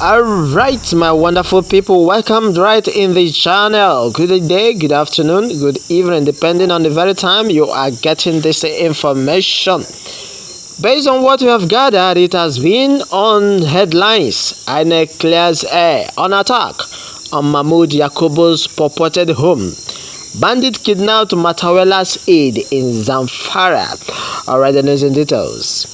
Alright, my wonderful people, welcome right in the channel. Good day, good afternoon, good evening, depending on the very time you are getting this information. Based on what we have gathered, it has been on headlines. INEC clears air on attack on Mahmood Yakubu's purported home. Bandit kidnapped Matawalle's aide in Zamfara. Alright, the news in details.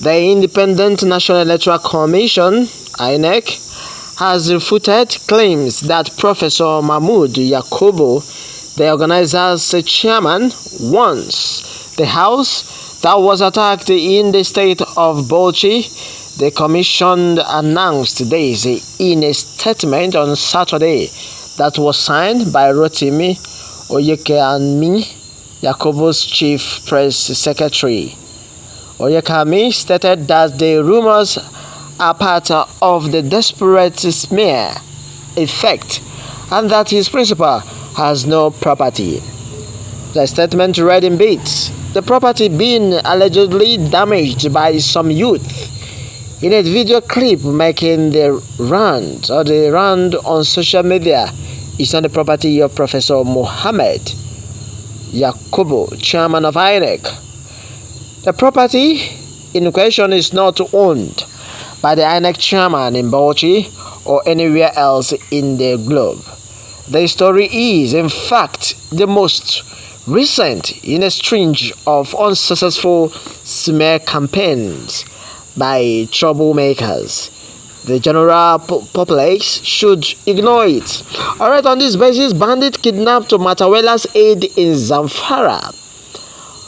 The Independent National Electoral Commission, INEC, has refuted claims that Professor Mahmood Yakubu, the organizer's chairman, wants the house that was attacked in the state of Bauchi. The commission announced this in a statement on Saturday that was signed by Rotimi Oyekami, Yakubu's chief press secretary. Oyekami stated that the rumors are part of the desperate smear effect and that his principal has no property. The statement read in bits, the property being allegedly damaged by some youth. In a video clip making the round on social media is on the property of Professor Mohammed Yakubu, chairman of INEC. The property in question is not owned by the INEC chairman in Bauchi or anywhere else in the globe. The story is, in fact, the most recent in a string of unsuccessful smear campaigns by troublemakers. The general populace should ignore it. Alright, on this basis, bandit kidnapped Matawalle's aide in Zamfara.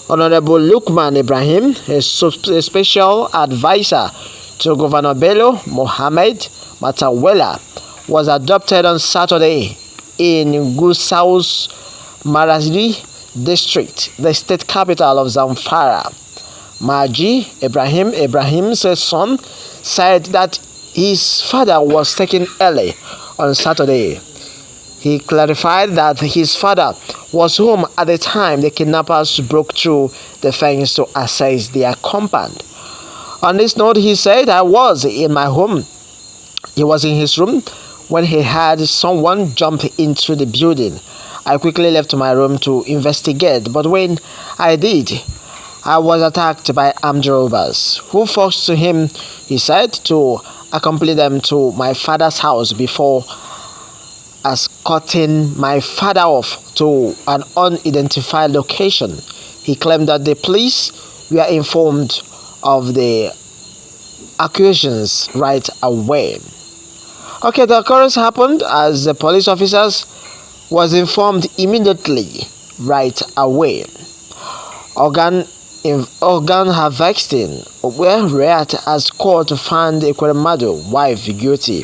Honorable Lukman Ibrahim, a special advisor to Governor Bello Mohammed Matawalle, was adopted on Saturday in Gusau's Marazri district, the state capital of Zamfara. Maji Ibrahim's son said that his father was taken early on Saturday. He clarified that his father was home at the time the kidnappers broke through the fence to access their compound. On this note, he said, I was in my home. He was in his room when he had someone jump into the building. I quickly left my room to investigate, but when I did, I was attacked by armed robbers who forced him, he said, to accompany them to my father's house before escorting my father off to an unidentified location. He claimed that the police were informed of the accusations right away. Okay, the occurrence happened as the police officers was informed immediately right away. Organ harvesting were read as court found Ekweremadu wife guilty.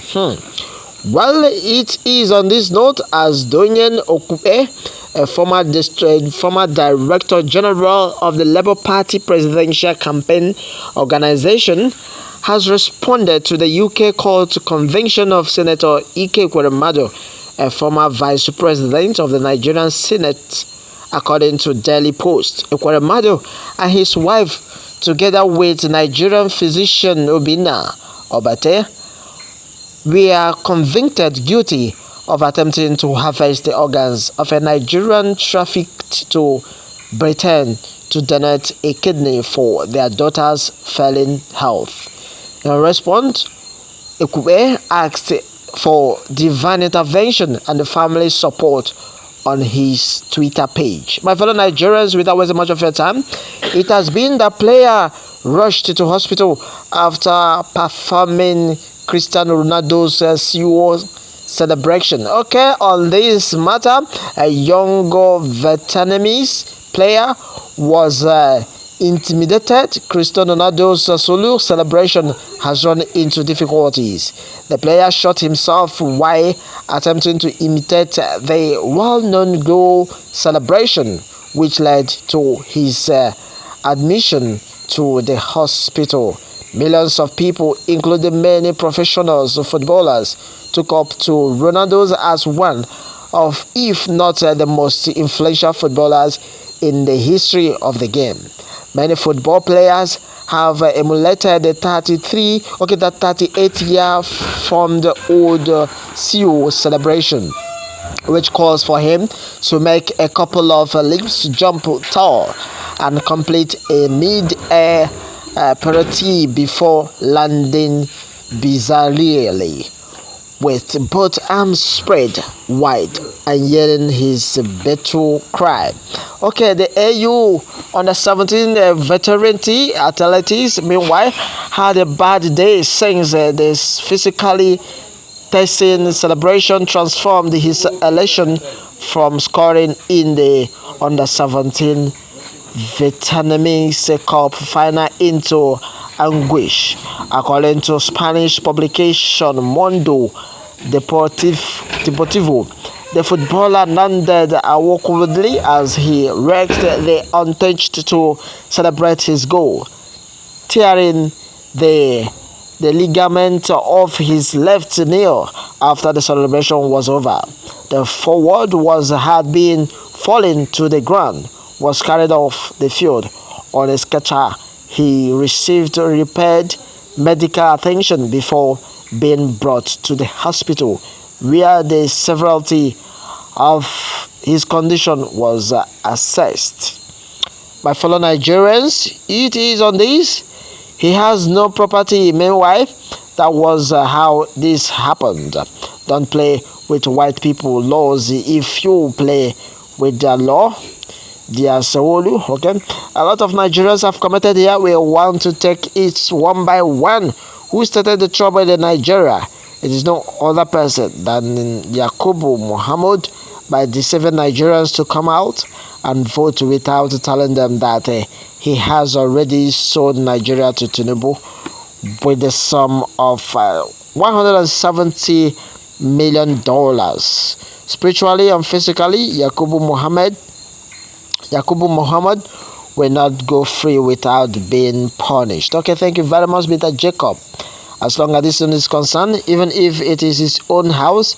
Well, it is on this note as Donyen Okupe, a former Director General of the Labour Party Presidential Campaign Organization, has responded to the UK call to conviction of Senator Ike Ekweremadu, a former Vice President of the Nigerian Senate, according to Daily Post. Ekweremadu and his wife, together with Nigerian physician Obinna Obate, we are convicted guilty of attempting to harvest the organs of a Nigerian trafficked to Britain to donate a kidney for their daughter's failing health. In response, Ekube asked for divine intervention and the family's support on his Twitter page. My fellow Nigerians, without wasting much of your time, it has been the player rushed to hospital after performing Cristiano Ronaldo's CEO celebration. Okay, on this matter, a younger Vietnamese player was intimidated. Cristiano Ronaldo's solo celebration has run into difficulties. The player shot himself while attempting to imitate the well-known goal celebration, which led to his admission to the hospital. Millions of people, including many professional footballers, took up to Ronaldo as one of, if not the most influential footballers in the history of the game. Many football players have emulated the 38 year from the old CEO celebration, which calls for him to make a couple of leaps, jump tall, and complete a mid-air pirouette before landing bizarrely with both arms spread wide and yelling his battle cry. Okay, the AU under 17 veteran athletics, meanwhile, had a bad day since this physically testing celebration transformed his elation from scoring in the under 17 Vietnamese Cup final into anguish. According to Spanish publication Mundo Deportivo, the footballer landed awkwardly as he wrecked the untouched to celebrate his goal, tearing the ligament of his left knee after the celebration was over. The forward had been falling to the ground, was carried off the field on a stretcher. He received repaired medical attention before being brought to the hospital, where the severity of his condition was assessed. My fellow Nigerians, it is on this. He has no property. Meanwhile, that was how this happened. Don't play with white people laws. If you play with the law, dear Sawolu, okay? A lot of Nigerians have commented here. We want to take it one by one. Who started the trouble in Nigeria? It is no other person than Yakubu Mahmood, by deceiving Nigerians to come out and vote without telling them that he has already sold Nigeria to Tinubu with the sum of $170 million. Spiritually and physically, Yakubu Muhammad will not go free without being punished. Okay, thank you very much, Mr. Jacob. As long as this one is concerned, even if it is his own house,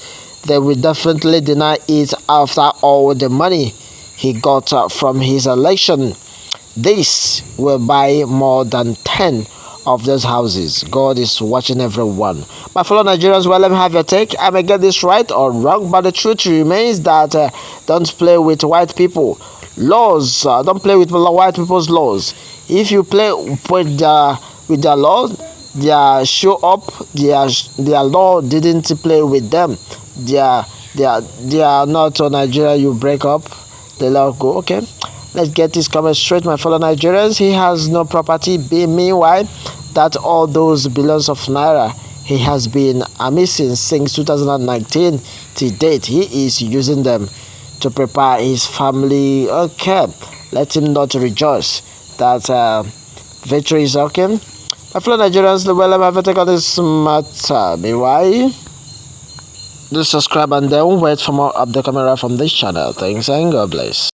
they will definitely deny it after all the money he got from his election. This will buy more than 10 of those houses. God is watching everyone. My fellow Nigerians, well, let me have your take. I may get this right or wrong, but the truth remains that don't play with white people laws. Don't play with white people's laws. If you play with their law, their show up, their law didn't play with them. They are not on Nigeria. You break up, the law go. Okay, let's get this comment straight, my fellow Nigerians. He has no property. Meanwhile, that all those billions of naira he has been missing since 2019 to date, he is using them to prepare his family. Okay, let him not rejoice that victory is okay. My fellow Nigerians, well, I'm having to take on this matter. Meanwhile, do subscribe and then wait for more update coming right from this channel. Thanks and God bless.